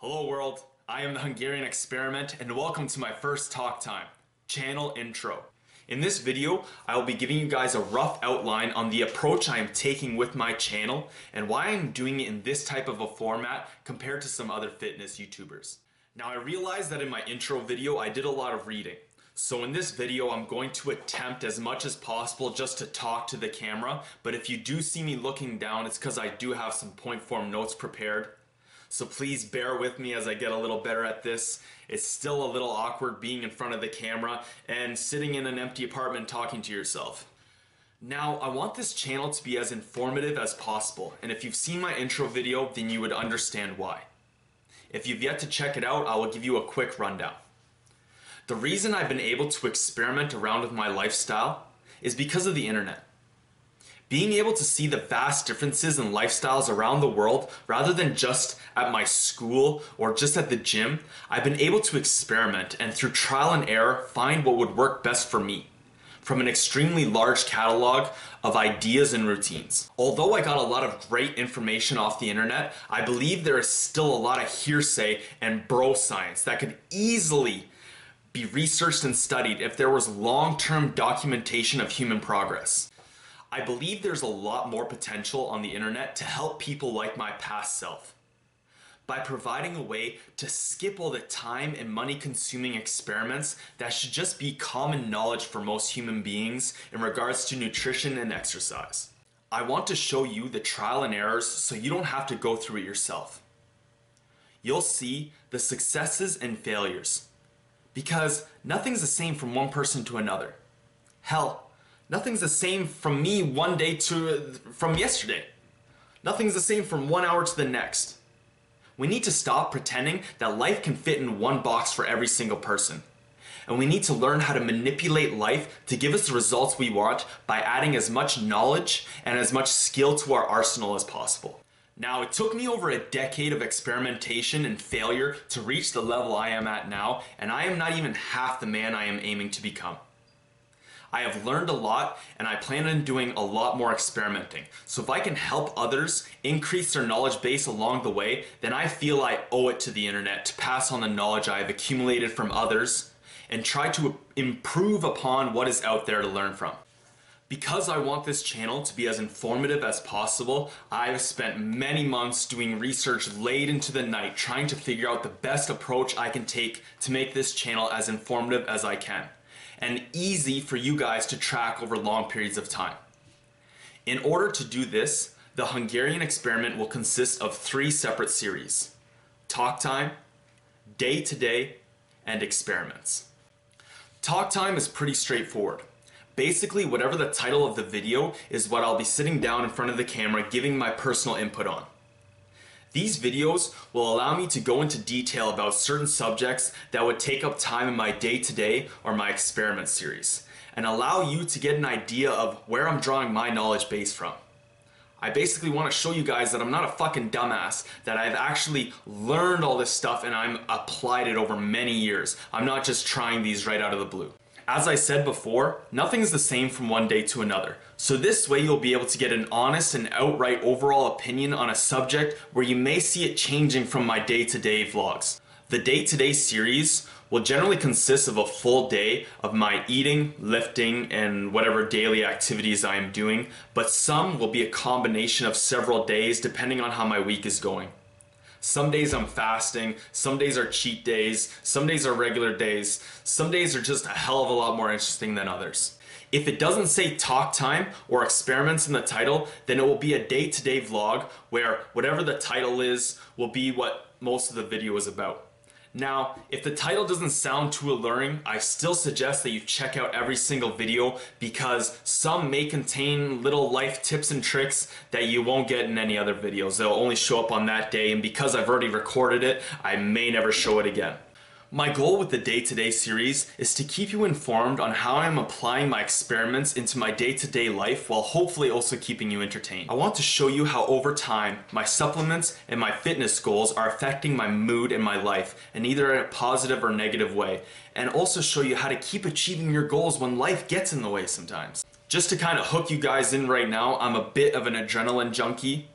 Hello world, I am the Hungarian Experiment and welcome to my first talk time, channel intro. In this video, I will be giving you guys a rough outline on the approach I am taking with my channel and why I'm doing it in this type of a format compared to some other fitness YouTubers. Now I realize that in my intro video I did a lot of reading. So in this video I'm going to attempt as much as possible just to talk to the camera, but if you do see me looking down, it's because I do have some point form notes prepared. So please bear with me as I get a little better at this. It's still a little awkward being in front of the camera and sitting in an empty apartment talking to yourself. Now, I want this channel to be as informative as possible, and if you've seen my intro video, then you would understand why. If you've yet to check it out, I will give you a quick rundown. The reason I've been able to experiment around with my lifestyle is because of the internet. Being able to see the vast differences in lifestyles around the world rather than just at my school or just at the gym, I've been able to experiment and through trial and error find what would work best for me from an extremely large catalog of ideas and routines. Although I got a lot of great information off the internet, I believe there is still a lot of hearsay and bro science that could easily be researched and studied if there was long-term documentation of human progress. I believe there's a lot more potential on the internet to help people like my past self by providing a way to skip all the time and money consuming experiments that should just be common knowledge for most human beings in regards to nutrition and exercise. I want to show you the trial and errors so you don't have to go through it yourself. You'll see the successes and failures because nothing's the same from one person to another. Hell, nothing's the same from me one day from yesterday. Nothing's the same from 1 hour to the next. We need to stop pretending that life can fit in one box for every single person. And we need to learn how to manipulate life to give us the results we want by adding as much knowledge and as much skill to our arsenal as possible. Now, it took me over a decade of experimentation and failure to reach the level I am at now, and I am not even half the man I am aiming to become. I have learned a lot and I plan on doing a lot more experimenting. So if I can help others increase their knowledge base along the way, then I feel I owe it to the internet to pass on the knowledge I have accumulated from others and try to improve upon what is out there to learn from. Because I want this channel to be as informative as possible, I have spent many months doing research late into the night trying to figure out the best approach I can take to make this channel as informative as I can and easy for you guys to track over long periods of time. In order to do this, the Hungarian Experiment will consist of 3 separate series: Talk Time, Day to Day, and Experiments. Talk Time is pretty straightforward. Basically, whatever the title of the video is what I'll be sitting down in front of the camera giving my personal input on. These videos will allow me to go into detail about certain subjects that would take up time in my day-to-day or my experiment series, and allow you to get an idea of where I'm drawing my knowledge base from. I basically want to show you guys that I'm not a fucking dumbass, that I've actually learned all this stuff and I'm applied it over many years. I'm not just trying these right out of the blue. As I said before, nothing's the same from one day to another. So this way you'll be able to get an honest and outright overall opinion on a subject where you may see it changing from my day-to-day vlogs. The day-to-day series will generally consist of a full day of my eating, lifting, and whatever daily activities I am doing, but some will be a combination of several days depending on how my week is going. Some days I'm fasting, some days are cheat days, some days are regular days, some days are just a hell of a lot more interesting than others. If it doesn't say Talk Time or Experiments in the title, then it will be a day-to-day vlog where whatever the title is will be what most of the video is about. Now, if the title doesn't sound too alluring, I still suggest that you check out every single video because some may contain little life tips and tricks that you won't get in any other videos. They'll only show up on that day, and because I've already recorded it, I may never show it again. My goal with the day-to-day series is to keep you informed on how I'm applying my experiments into my day-to-day life while hopefully also keeping you entertained. I want to show you how over time my supplements and my fitness goals are affecting my mood and my life in either a positive or negative way, and also show you how to keep achieving your goals when life gets in the way sometimes. Just to kind of hook you guys in right now, I'm a bit of an adrenaline junkie.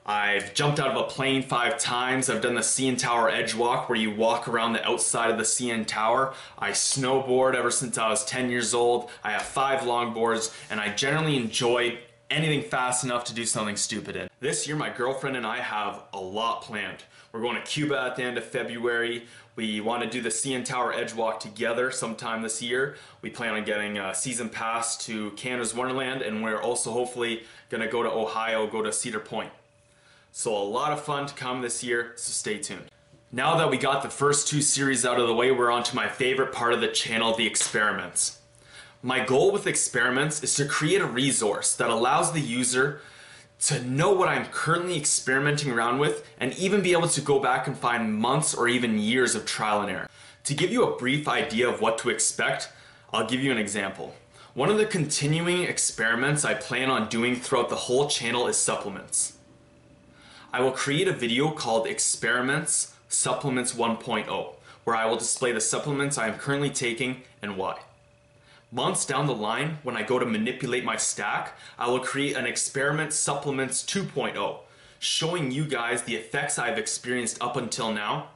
I've jumped out of a plane 5 times. I've done the CN Tower edge walk where you walk around the outside of the CN Tower. I snowboard ever since I was 10 years old. I have 5 longboards, and I generally enjoy anything fast enough to do something stupid in. This year my girlfriend and I have a lot planned. We're going to Cuba at the end of February. We want to do the CN Tower edge walk together sometime this year. We plan on getting a season pass to Canada's Wonderland, and we're also hopefully going to go to Ohio, go to Cedar Point. So a lot of fun to come this year, so stay tuned. Now that we got the first 2 series out of the way, we're on to my favorite part of the channel, the experiments. My goal with experiments is to create a resource that allows the user to know what I'm currently experimenting around with, and even be able to go back and find months or even years of trial and error. To give you a brief idea of what to expect, I'll give you an example. One of the continuing experiments I plan on doing throughout the whole channel is supplements. I will create a video called Experiments Supplements 1.0, where I will display the supplements I am currently taking and why. Months down the line, when I go to manipulate my stack, I will create an Experiment Supplements 2.0, showing you guys the effects I've experienced up until now,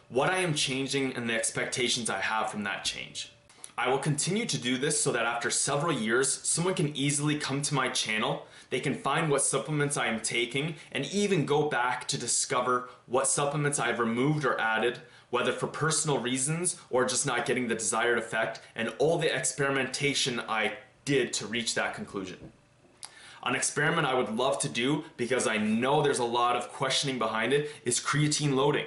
what I am changing, and the expectations I have from that change. I will continue to do this so that after several years, someone can easily come to my channel, they can find what supplements I am taking, and even go back to discover what supplements I've removed or added, whether for personal reasons or just not getting the desired effect, and all the experimentation I did to reach that conclusion. An experiment I would love to do, because I know there's a lot of questioning behind it, is creatine loading.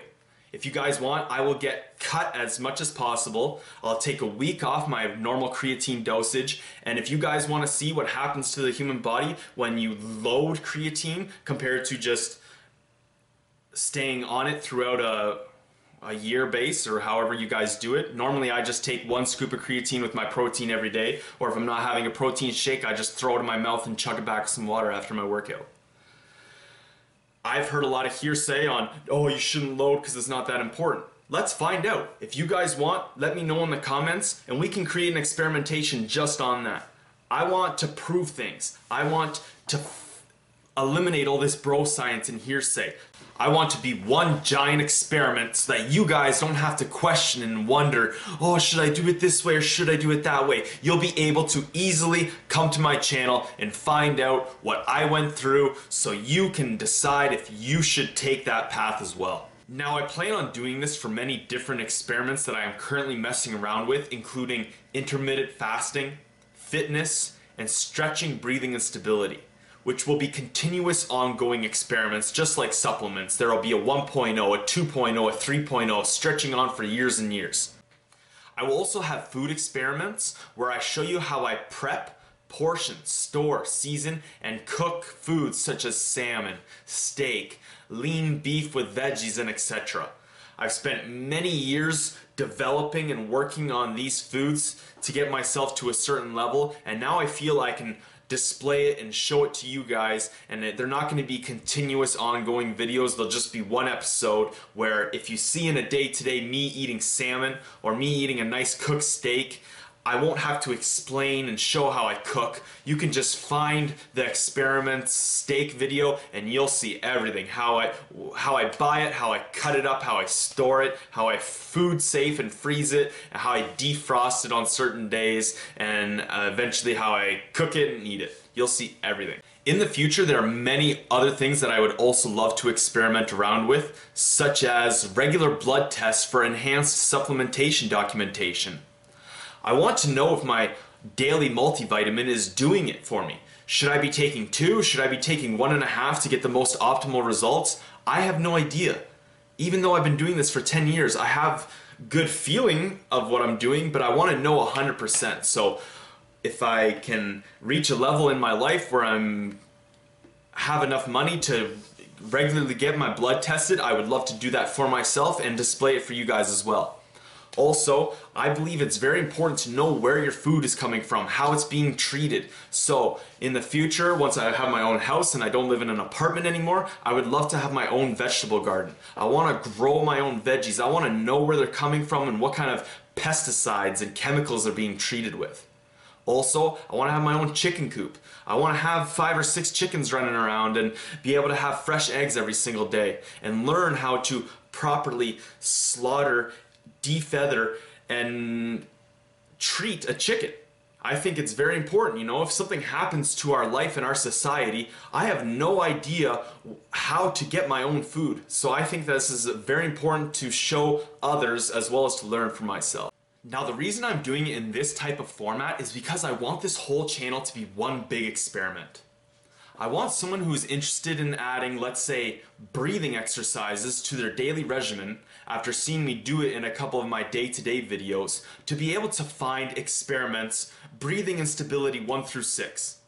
If you guys want, I will get cut as much as possible. I'll take a week off my normal creatine dosage, and if you guys want to see what happens to the human body when you load creatine compared to just staying on it throughout a year base, or however you guys do it. Normally I just take 1 scoop of creatine with my protein every day, or if I'm not having a protein shake, I just throw it in my mouth and chug it back with some water after my workout. I've heard a lot of hearsay on, oh, you shouldn't load because it's not that important. Let's find out. If you guys want, let me know in the comments, and we can create an experimentation just on that. I want to prove things. I want to eliminate all this bro science and hearsay. I want to be one giant experiment so that you guys don't have to question and wonder, oh, should I do it this way or should I do it that way? You'll be able to easily come to my channel and find out what I went through, so you can decide if you should take that path as well. Now, I plan on doing this for many different experiments that I am currently messing around with, including intermittent fasting, fitness, and stretching, breathing, and stability, which will be continuous ongoing experiments, just like supplements. There will be a 1.0, a 2.0, a 3.0, stretching on for years and years. I will also have food experiments where I show you how I prep, portion, store, season, and cook foods such as salmon, steak, lean beef with veggies, and etc. I've spent many years developing and working on these foods to get myself to a certain level, and now I feel I can display it and show it to you guys, and they're not going to be continuous ongoing videos. They'll just be one episode where if you see in a day today me eating salmon or me eating a nice cooked steak, I won't have to explain and show how I cook. You can just find the experiment steak video and you'll see everything. How I buy it, how I cut it up, how I store it, how I food safe and freeze it, and how I defrost it on certain days, and eventually how I cook it and eat it. You'll see everything. In the future, there are many other things that I would also love to experiment around with, such as regular blood tests for enhanced supplementation documentation. I want to know if my daily multivitamin is doing it for me. Should I be taking 2? Should I be taking 1.5 to get the most optimal results? I have no idea. Even though I've been doing this for 10 years, I have good feeling of what I'm doing, but I want to know 100%. So if I can reach a level in my life where have enough money to regularly get my blood tested, I would love to do that for myself and display it for you guys as well. Also, I believe it's very important to know where your food is coming from, how it's being treated. So in the future, once I have my own house and I don't live in an apartment anymore, I would love to have my own vegetable garden. I want to grow my own veggies. I want to know where they're coming from and what kind of pesticides and chemicals they're being treated with. Also, I want to have my own chicken coop. I want to have 5 or 6 chickens running around and be able to have fresh eggs every single day and learn how to properly slaughter, defeather, and treat a chicken. I think it's very important, you know, if something happens to our life and our society, I have no idea how to get my own food. So I think this is very important to show others as well as to learn for myself. Now the reason I'm doing it in this type of format is because I want this whole channel to be one big experiment. I want someone who's interested in adding, let's say, breathing exercises to their daily regimen after seeing me do it in a couple of my day-to-day videos to be able to find experiments, breathing instability 1 through 6.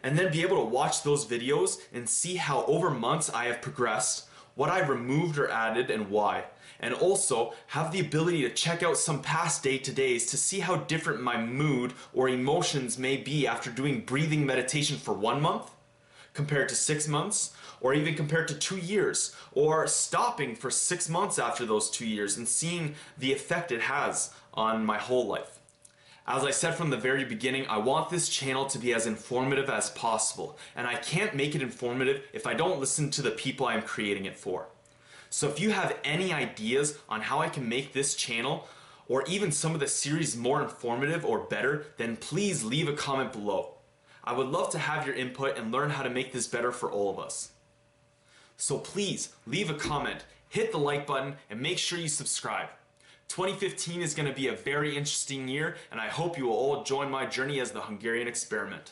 And then be able to watch those videos and see how over months I have progressed, what I removed or added and why. And also have the ability to check out some past day-to-days to see how different my mood or emotions may be after doing breathing meditation for 1 month compared to 6 months, or even compared to 2 years, or stopping for 6 months after those 2 years and seeing the effect it has on my whole life. As I said from the very beginning, I want this channel to be as informative as possible, and I can't make it informative if I don't listen to the people I'm creating it for. So if you have any ideas on how I can make this channel, or even some of the series more informative or better, then please leave a comment below. I would love to have your input and learn how to make this better for all of us. So please leave a comment, hit the like button, and make sure you subscribe. 2015 is going to be a very interesting year, and I hope you will all join my journey as the Hungarian Experiment.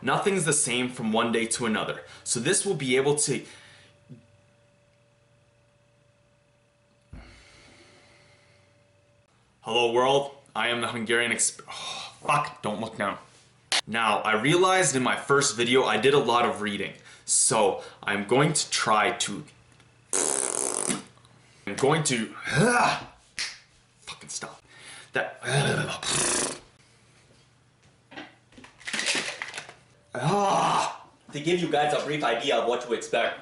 Nothing's the same from one day to another, so this will be able to Hello world, I am the Hungarian fuck, don't look down. Now, I realized in my first video I did a lot of reading, so I'm going to try to... fucking stop. To give you guys a brief idea of what to expect.